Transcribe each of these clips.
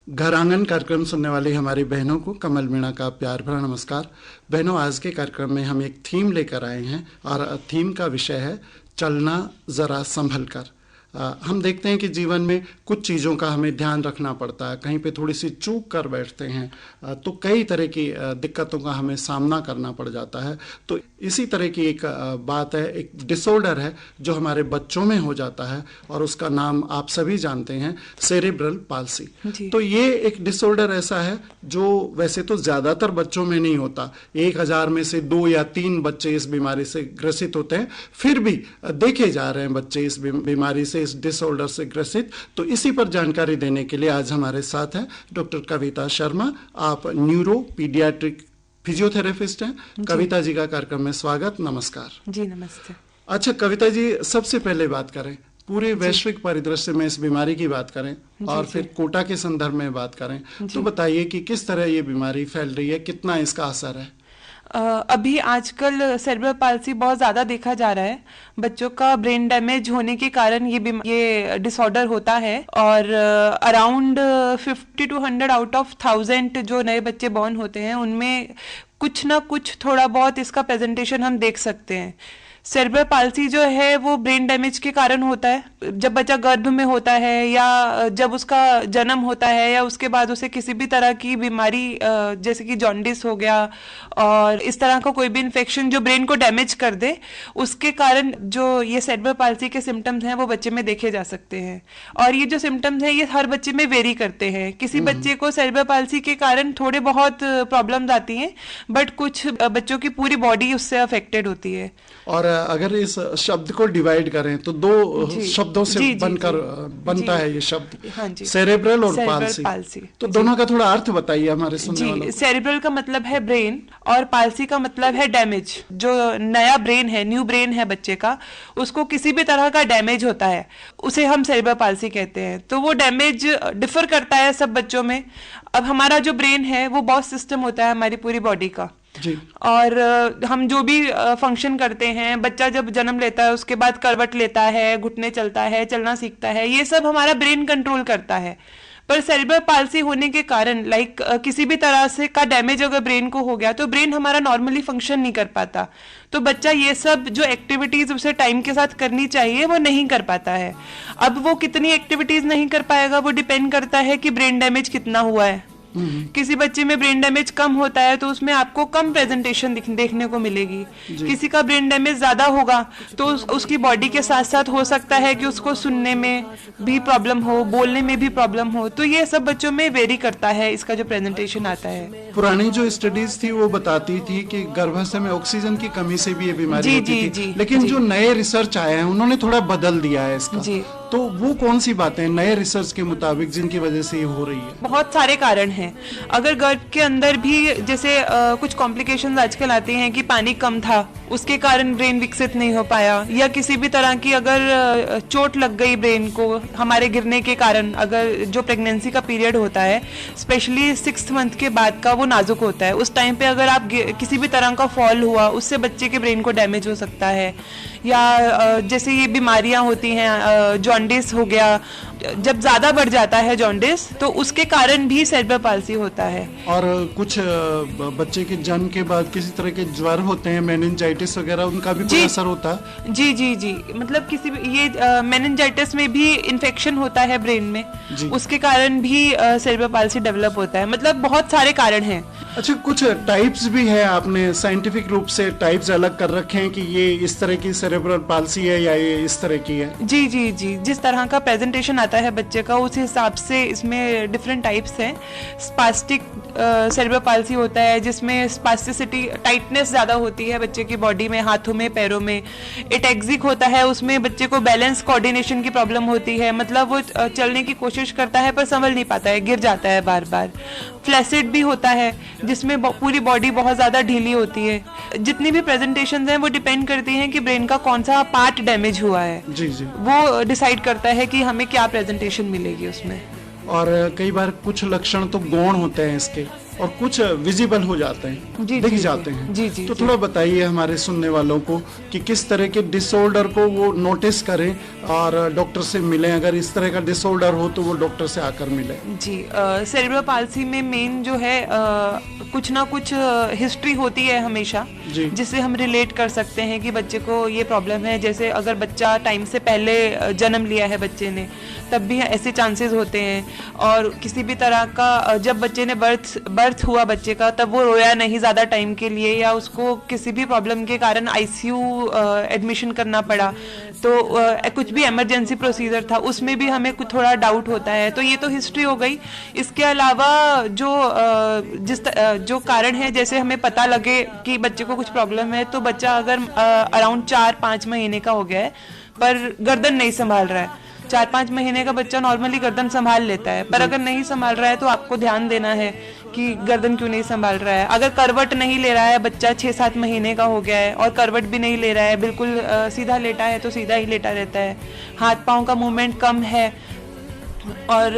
घर आंगन कार्यक्रम सुनने वाली हमारी बहनों को कमल मीणा का प्यार भरा नमस्कार। बहनों, आज के कार्यक्रम में हम एक थीम लेकर आए हैं और थीम का विषय है चलना ज़रा संभल कर। हम देखते हैं कि जीवन में कुछ चीज़ों का हमें ध्यान रखना पड़ता है, कहीं पे थोड़ी सी चूक कर बैठते हैं तो कई तरह की दिक्कतों का हमें सामना करना पड़ जाता है। तो इसी तरह की एक बात है, एक डिसऑर्डर है जो हमारे बच्चों में हो जाता है और उसका नाम आप सभी जानते हैं, सेरेब्रल पाल्सी। तो ये एक डिसऑर्डर ऐसा है जो वैसे तो ज़्यादातर बच्चों में नहीं होता, 1000 में से 2 या 3 बच्चे इस बीमारी से ग्रसित होते हैं, फिर भी देखे जा रहे हैं बच्चे इस बीमारी से, इस डिसऑर्डर से ग्रसित। तो इसी पर जानकारी देने के लिए आज हमारे साथ हैं डॉक्टर कविता शर्मा। आप न्यूरो पीडियाट्रिक फिजियोथेरेपिस्ट हैं। कविता जी का कार्यक्रम में स्वागत, नमस्कार। जी नमस्ते। अच्छा कविता जी, सबसे पहले बात करें पूरे वैश्विक परिदृश्य में इस बीमारी की बात करें और फिर कोटा के संदर्भ में बात करें, तो बताइए कि किस तरह ये बीमारी फैल रही है, कितना इसका असर है। अभी आजकल सेरेब्रल पाल्सी बहुत ज़्यादा देखा जा रहा है। बच्चों का ब्रेन डैमेज होने के कारण ये डिसऑर्डर होता है और अराउंड 50 to 100 आउट ऑफ 1000 जो नए बच्चे बॉर्न होते हैं उनमें कुछ ना कुछ थोड़ा बहुत इसका प्रेजेंटेशन हम देख सकते हैं। सेरेब्रल पाल्सी जो है वो ब्रेन डैमेज के कारण होता है, जब बच्चा गर्भ में होता है या जब उसका जन्म होता है या उसके बाद उसे किसी भी तरह की बीमारी जैसे कि जॉन्डिस हो गया और इस तरह का कोई भी इन्फेक्शन जो ब्रेन को डैमेज कर दे, उसके कारण जो ये सेरेब्रल पाल्सी के सिम्टम्स हैं वो बच्चे में देखे जा सकते हैं। और ये जो सिम्टम्स हैं ये हर बच्चे में वेरी करते हैं। किसी बच्चे को सेरेब्रल पाल्सी के कारण थोड़े बहुत प्रॉब्लम्स आती हैं, बट कुछ बच्चों की पूरी बॉडी उससे अफेक्टेड होती है। और अगर इस शब्द को डिवाइड करें तो 2 शब्दों से बनता है ये शब्द, सेरेब्रल और पाल्सी। तो दोनों का थोड़ा अर्थ बताइए हमारे सुनने वालों को। सेरेब्रल का मतलब है ब्रेन और पाल्सी का मतलब है डैमेज। जो नया ब्रेन है, न्यू ब्रेन है बच्चे का, उसको किसी भी तरह का डैमेज होता है, उसे हम सेरेब्रल पाल्सी कहते हैं। तो वो डैमेज डिफर करता है सब बच्चों में। अब हमारा जो ब्रेन है वो बॉस सिस्टम होता है हमारी पूरी बॉडी का जी। और हम जो भी फंक्शन करते हैं, बच्चा जब जन्म लेता है उसके बाद करवट लेता है, घुटने चलता है, चलना सीखता है, ये सब हमारा ब्रेन कंट्रोल करता है। पर सेरेब्रल पाल्सी होने के कारण किसी भी तरह से का डैमेज अगर ब्रेन को हो गया तो ब्रेन हमारा नॉर्मली फंक्शन नहीं कर पाता। तो बच्चा ये सब जो एक्टिविटीज उसे टाइम के साथ करनी चाहिए वो नहीं कर पाता है। अब वो कितनी एक्टिविटीज नहीं कर पाएगा वो डिपेंड करता है कि ब्रेन डैमेज कितना हुआ है। किसी बच्चे में ब्रेन डैमेज कम होता है तो उसमें आपको कम प्रेजेंटेशन देखने को मिलेगी। किसी का ब्रेन डैमेज ज्यादा होगा तो उसकी बॉडी के साथ साथ हो सकता है कि उसको सुनने में भी प्रॉब्लम हो, बोलने में भी प्रॉब्लम हो। तो ये सब बच्चों में वेरी करता है इसका जो प्रेजेंटेशन आता है। पुरानी जो स्टडीज थी वो बताती थी कि गर्भाशय में ऑक्सीजन की कमी से भी ये बीमारी होती थी, लेकिन जो नए रिसर्च आए हैं उन्होंने थोड़ा बदल दिया है इसका। तो वो कौन सी बातें नए रिसर्च के मुताबिक जिनकी वजह से ये हो रही है? बहुत सारे कारण हैं। अगर गर्भ के अंदर भी जैसे कुछ कॉम्प्लिकेशंस आजकल आते हैं कि पानी कम था उसके कारण ब्रेन विकसित नहीं हो पाया, या किसी भी तरह की अगर चोट लग गई ब्रेन को हमारे गिरने के कारण, अगर जो प्रेगनेंसी का पीरियड होता है स्पेशली 6th मंथ के बाद का वो नाजुक होता है, उस टाइम पे अगर आप किसी भी तरह का फॉल हुआ उससे बच्चे के ब्रेन को डैमेज हो सकता है। या जैसे ये बीमारियां होती हैं, जॉन्डिस हो गया, जब ज्यादा बढ़ जाता है जॉन्डिस तो उसके कारण भी सेरेब्रल पाल्सी होता है। और कुछ बच्चे के जन्म के बाद किसी तरह के ज्वर होते हैं, मेनिंजाइटिस वगैरह, उनका भी कोई असर होता है? जी जी जी, मतलब किसी ये मेनिंजाइटिस में भी इन्फेक्शन होता है ब्रेन में, उसके कारण भी सेरेब्रल पाल्सी डेवलप होता है। मतलब बहुत सारे कारण हैं। अच्छा, कुछ टाइप्स भी है, आपने साइंटिफिक रूप से टाइप्स अलग कर रखे हैं कि ये इस तरह की सेरेब्रल पाल्सी है या ये इस तरह की है? जी जी जी, जिस तरह का प्रेजेंटेशन आता है बच्चे का उस हिसाब से इसमें डिफरेंट टाइप्स हैं। स्पास्टिक सेरेब्रल पाल्सी होता है जिसमें स्पास्टिसिटी, टाइटनेस ज्यादा होती है बच्चे की बॉडी में, हाथों में, पैरों में। एटेक्सिक होता है, उसमें बच्चे को बैलेंस कोऑर्डिनेशन की प्रॉब्लम होती है, मतलब वो चलने की कोशिश करता है पर संभल नहीं पाता है, गिर जाता है बार बार। फ्लैसिड भी होता है जिसमें पूरी बॉडी बहुत ज्यादा ढीली होती है। जितनी भी प्रेजेंटेशंस हैं वो डिपेंड करती हैं कि ब्रेन का कौन सा पार्ट डैमेज हुआ है, जी जी, वो डिसाइड करता है कि हमें क्या प्रेजेंटेशन मिलेगी उसमें। और कई बार कुछ लक्षण तो गौण होते हैं इसके, और कुछ विजिबल हो जाते हैं, दिख जाते हैं। तो थोड़ा बताइए हमारे सुनने वालों को कि किस तरह के डिसऑर्डर को वो नोटिस करें और डॉक्टर से मिलें। अगर इस तरह का डिसऑर्डर हो तो वो डॉक्टर से आकर मिले। जी, सेरेब्रल पाल्सी में मेन जो है कुछ ना कुछ हिस्ट्री होती है हमेशा, जिससे हम रिलेट कर सकते हैं कि बच्चे को ये प्रॉब्लम है। जैसे अगर बच्चा टाइम से पहले जन्म लिया है बच्चे ने, तब भी ऐसे चांसेस होते हैं। और किसी भी तरह का जब बच्चे ने बर्थ हुआ बच्चे का, तब वो रोया नहीं ज़्यादा टाइम के लिए, या उसको किसी भी प्रॉब्लम के कारण आईसीयू एडमिशन करना पड़ा, तो कुछ भी इमरजेंसी प्रोसीजर था, उसमें भी हमें कुछ थोड़ा डाउट होता है। तो ये तो हिस्ट्री हो गई। इसके अलावा जो कारण है, जैसे हमें पता लगे कि बच्चे को कुछ प्रॉब्लम है, तो बच्चा अगर अराउंड 4-5 महीने का हो गया है पर गर्दन नहीं संभाल रहा है, 4-5 महीने का बच्चा नॉर्मली गर्दन संभाल लेता है, पर अगर नहीं संभाल रहा है तो आपको ध्यान देना है कि गर्दन क्यों नहीं संभाल रहा है। अगर करवट नहीं ले रहा है बच्चा, 6-7 महीने का हो गया है और करवट भी नहीं ले रहा है, बिल्कुल सीधा लेटा है तो सीधा ही लेटा रहता है, हाथ पाँव का मूवमेंट कम है, और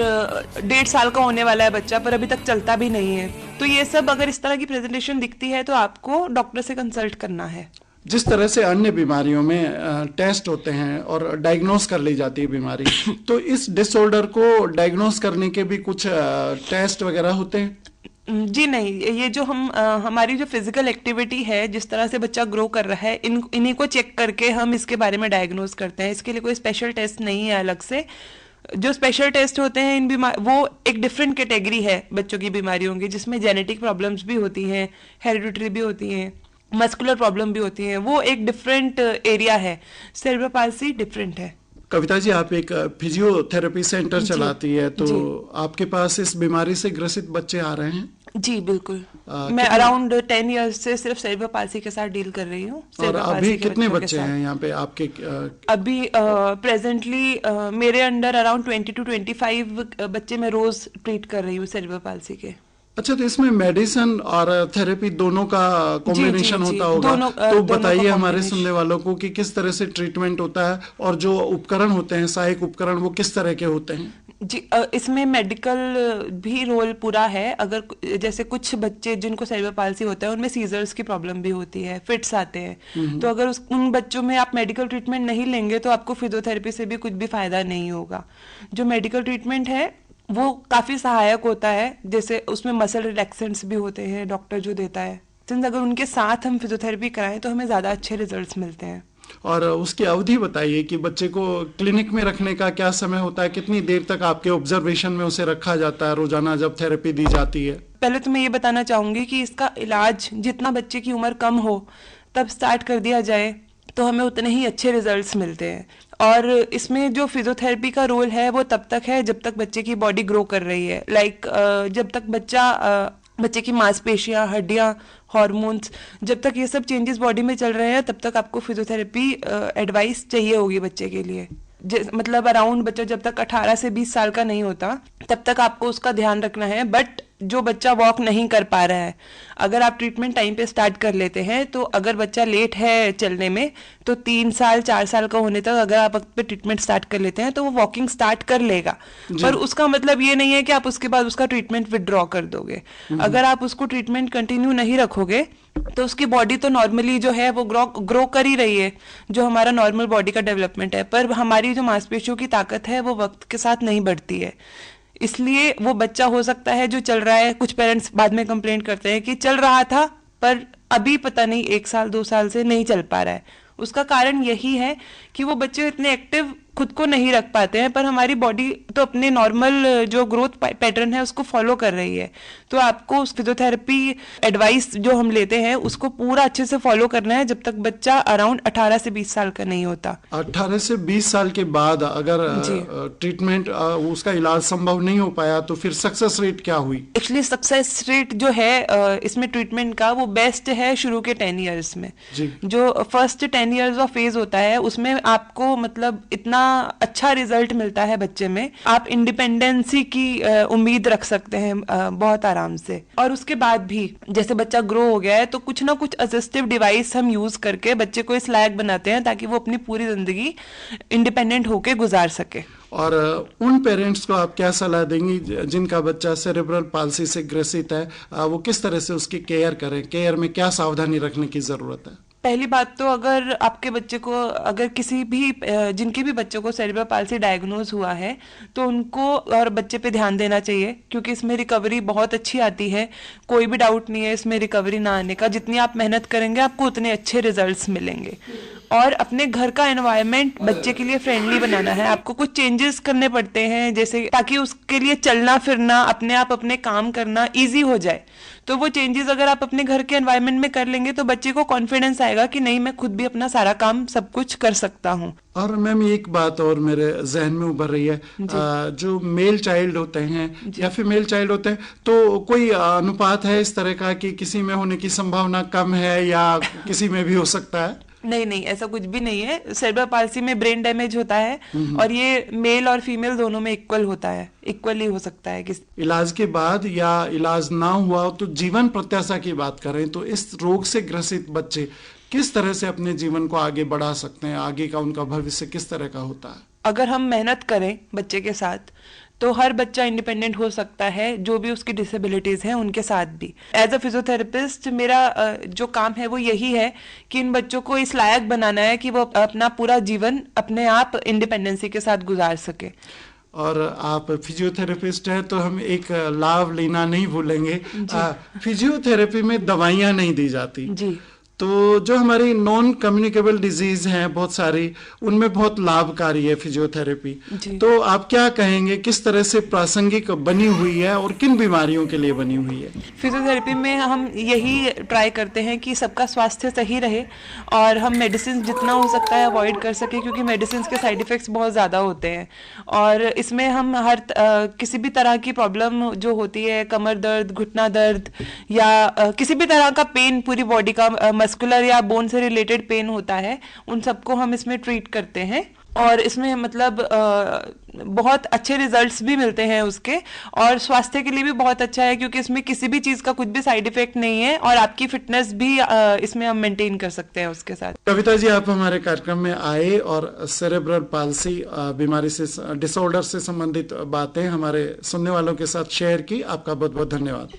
1.5 साल का होने वाला है बच्चा पर अभी तक चलता भी नहीं है, तो ये सब अगर इस तरह की प्रेजेंटेशन दिखती है तो आपको डॉक्टर से कंसल्ट करना है। जिस तरह से अन्य बीमारियों में टेस्ट होते हैं और डायग्नोस कर ली जाती है बीमारी, तो इस डिसऑर्डर को डायग्नोस करने के भी कुछ टेस्ट वगैरह होते हैं? जी नहीं, ये जो हमारी जो फिजिकल एक्टिविटी है, जिस तरह से बच्चा ग्रो कर रहा है, इन्हीं को चेक करके हम इसके बारे में डायग्नोस करते हैं। इसके लिए कोई स्पेशल टेस्ट नहीं है अलग से। जो स्पेशल टेस्ट होते हैं वो एक डिफरेंट कैटेगरी है बच्चों की बीमारियों की, जिसमें जेनेटिक प्रॉब्लम्स भी होती हैं, हेरिडिटरी भी होती हैं, मस्कुलर प्रॉब्लम भी होती है। वो एक डिफरेंट एरिया है, सेरेब्रल पाल्सी डिफरेंट है। कविता जी, आप एक फिजियोथेरेपी सेंटर चलाती है, तो आपके पास इस बीमारी से ग्रसित बच्चे आ रहे हैं? जी बिल्कुल। मैं अराउंड 10 इयर्स से सिर्फ सेरेब्रल पाल्सी के साथ डील कर रही हूँ। और अभी कितने बच्चे हैं यहाँ पे आपके? अभी प्रेजेंटली मेरे अंडर अराउंड 20 to 25 बच्चे मैं रोज ट्रीट कर रही हूँ सेरेब्रल पाल्सी के। अच्छा, तो इसमें मेडिसिन और थेरेपी दोनों का कॉम्बिनेशन होता होगा, तो बताइए हमारे सुनने वालों को कि किस तरह से ट्रीटमेंट होता है और जो उपकरण होते हैं, सहायक उपकरण, वो किस तरह के होते हैं? जी, इसमें मेडिकल भी रोल पूरा है। अगर जैसे कुछ बच्चे जिनको सेरेब्रल पाल्सी होता है, उनमें सीजर्स की प्रॉब्लम भी होती है, फिट्स आते हैं, तो अगर उन बच्चों में आप मेडिकल ट्रीटमेंट नहीं लेंगे तो आपको फिजियोथेरेपी से भी कुछ भी फायदा नहीं होगा। जो मेडिकल ट्रीटमेंट है वो काफ़ी सहायक होता है, जैसे उसमें मसल रिलैक्सेंट्स भी होते हैं डॉक्टर जो देता है। अगर उनके साथ हम फिजियोथेरेपी कराएं तो हमें ज़्यादा अच्छे रिजल्ट्स मिलते हैं। और उसकी अवधि बताइए कि बच्चे को क्लिनिक में रखने का क्या समय होता है, कितनी देर तक आपके ऑब्जर्वेशन में उसे रखा जाता है रोजाना जब थेरेपी दी जाती है? पहले तो मैं ये बताना चाहूँगी कि इसका इलाज जितना बच्चे की उम्र कम हो तब स्टार्ट कर दिया जाए तो हमें उतने ही अच्छे रिजल्ट्स मिलते हैं। और इसमें जो फिजियोथेरेपी का रोल है वो तब तक है जब तक बच्चे की बॉडी ग्रो कर रही है। जब तक बच्चे की मांसपेशियां, हड्डियां, हार्मोन्स, जब तक ये सब चेंजेस बॉडी में चल रहे हैं तब तक आपको फिजियोथेरेपी एडवाइस चाहिए होगी बच्चे के लिए। मतलब अराउंड बच्चा जब तक 18 से 20 साल का नहीं होता तब तक आपको उसका ध्यान रखना है। बट जो बच्चा वॉक नहीं कर पा रहा है, अगर आप ट्रीटमेंट टाइम पे स्टार्ट कर लेते हैं, तो अगर बच्चा लेट है चलने में तो 3 साल 4 साल का होने तक अगर आप वक्त पे ट्रीटमेंट स्टार्ट कर लेते हैं तो वो वॉकिंग स्टार्ट कर लेगा। पर उसका मतलब ये नहीं है कि आप उसके बाद उसका ट्रीटमेंट विदड्रॉ कर दोगे। अगर आप उसको ट्रीटमेंट कंटिन्यू नहीं रखोगे तो उसकी बॉडी तो नॉर्मली जो है वो ग्रो कर ही रही है, जो हमारा नॉर्मल बॉडी का डेवलपमेंट है, पर हमारी जो मांसपेशियों की ताकत है वो वक्त के साथ नहीं बढ़ती है। इसलिए वो बच्चा हो सकता है जो चल रहा है, कुछ पेरेंट्स बाद में कंप्लेंट करते हैं कि चल रहा था पर अभी पता नहीं 1 साल 2 साल से नहीं चल पा रहा है। उसका कारण यही है कि वो बच्चे इतने एक्टिव खुद को नहीं रख पाते हैं, पर हमारी बॉडी तो अपने नॉर्मल जो ग्रोथ पैटर्न है उसको फॉलो कर रही है। तो आपको फिजियोथेरेपी एडवाइस जो हम लेते हैं उसको पूरा अच्छे से फॉलो करना है जब तक बच्चा अराउंड 18 से 20 साल का नहीं होता। 18 से 20 साल के बाद अगर ट्रीटमेंट उसका इलाज संभव नहीं हो पाया तो फिर सक्सेस रेट क्या हुई? एक्चुअली सक्सेस रेट जो है इसमें ट्रीटमेंट का वो बेस्ट है शुरू के 10 ईयर्स में। जो फर्स्ट 10 ईयर्स ऑफ फेज होता है उसमें आपको मतलब इतना अच्छा रिजल्ट मिलता है बच्चे में, आप इंडिपेंडेंसी की उम्मीद रख सकते हैं बहुत आराम से। और उसके बाद भी जैसे बच्चा ग्रो हो गया है तो कुछ ना कुछ असिस्टिव डिवाइस हम यूज करके बच्चे को इस लायक बनाते हैं ताकि वो अपनी पूरी जिंदगी इंडिपेंडेंट होके गुजार सके। और उन पेरेंट्स को आप क्या सलाह देंगी जिनका बच्चा सेरेब्रल पाल्सी से ग्रसित है, वो किस तरह से उसकी केयर करें, केयर में क्या सावधानी रखने की जरूरत है? पहली बात तो अगर आपके बच्चे को, अगर किसी भी जिनके भी बच्चों को सेरेब्रल पाल्सी डायग्नोज हुआ है, तो उनको और बच्चे पे ध्यान देना चाहिए, क्योंकि इसमें रिकवरी बहुत अच्छी आती है। कोई भी डाउट नहीं है इसमें रिकवरी ना आने का। जितनी आप मेहनत करेंगे आपको उतने अच्छे रिजल्ट्स मिलेंगे। और अपने घर का एनवायरनमेंट बच्चे के लिए फ्रेंडली बनाना है। आपको कुछ चेंजेस करने पड़ते हैं, जैसे ताकि उसके लिए चलना फिरना, अपने आप अपने काम करना इजी हो जाए। तो वो चेंजेस अगर आप अपने घर के एनवायरनमेंट में कर लेंगे तो बच्चे को कॉन्फिडेंस आएगा कि नहीं, मैं खुद भी अपना सारा काम सब कुछ कर सकता हूँ। और मैम एक बात और मेरे जहन में उभर रही है, जो मेल चाइल्ड होते हैं या फीमेल चाइल्ड होते हैं, तो कोई अनुपात है इस तरह का कि किसी में होने की संभावना कम है या किसी में भी हो सकता है? नहीं नहीं, ऐसा कुछ भी नहीं है। सेरेब्रल पाल्सी में ब्रेन डैमेज होता है और ये मेल और फीमेल दोनों में इक्वल होता है, इक्वली हो सकता है। इलाज के बाद या इलाज ना हुआ हो तो जीवन प्रत्याशा की बात करें तो इस रोग से ग्रसित बच्चे किस तरह से अपने जीवन को आगे बढ़ा सकते हैं, आगे का उनका भविष्य किस तरह का होता है? अगर हम मेहनत करें बच्चे के साथ तो हर बच्चा इंडिपेंडेंट हो सकता है, जो भी उसकी डिसेबिलिटीज हैं उनके साथ भी। एज अ फिजियोथेरेपिस्ट मेरा जो काम है वो यही है कि इन बच्चों को इस लायक बनाना है कि वो अपना पूरा जीवन अपने आप इंडिपेंडेंसी के साथ गुजार सके। और आप फिजियोथेरेपिस्ट हैं तो हम एक लाभ लेना नहीं भूलेंगे, फिजियोथेरेपी में दवाइयां नहीं दी जाती जी। तो जो हमारी नॉन कम्युनिकेबल डिजीज हैं बहुत सारी, उनमें बहुत लाभकारी है फिजियोथेरेपी। तो आप क्या कहेंगे किस तरह से प्रासंगिक बनी हुई है और किन बीमारियों के लिए बनी हुई है? फिजियोथेरेपी में हम यही ट्राई करते हैं कि सबका स्वास्थ्य सही रहे और हम मेडिसिन जितना हो सकता है अवॉइड कर सके, क्योंकि मेडिसिन के साइड इफेक्ट्स बहुत ज़्यादा होते हैं। और इसमें हम हर किसी भी तरह की प्रॉब्लम जो होती है, कमर दर्द, घुटना दर्द या किसी भी तरह का पेन, पूरी बॉडी का मस्कुलर या बोन से रिलेटेड पेन होता है, उन सबको हम इसमें ट्रीट करते हैं। और इसमें मतलब बहुत अच्छे रिजल्ट्स भी मिलते हैं उसके, और स्वास्थ्य के लिए भी बहुत अच्छा है, क्योंकि इसमें किसी भी चीज़ का कुछ भी साइड इफेक्ट नहीं है और आपकी फिटनेस भी इसमें हम मेंटेन कर सकते हैं उसके साथ। कविता जी, आप हमारे कार्यक्रम में आए और सेरेब्रल पाल्सी बीमारी से, डिसऑर्डर से संबंधित बातें हमारे सुनने वालों के साथ शेयर की। आपका बहुत बहुत धन्यवाद।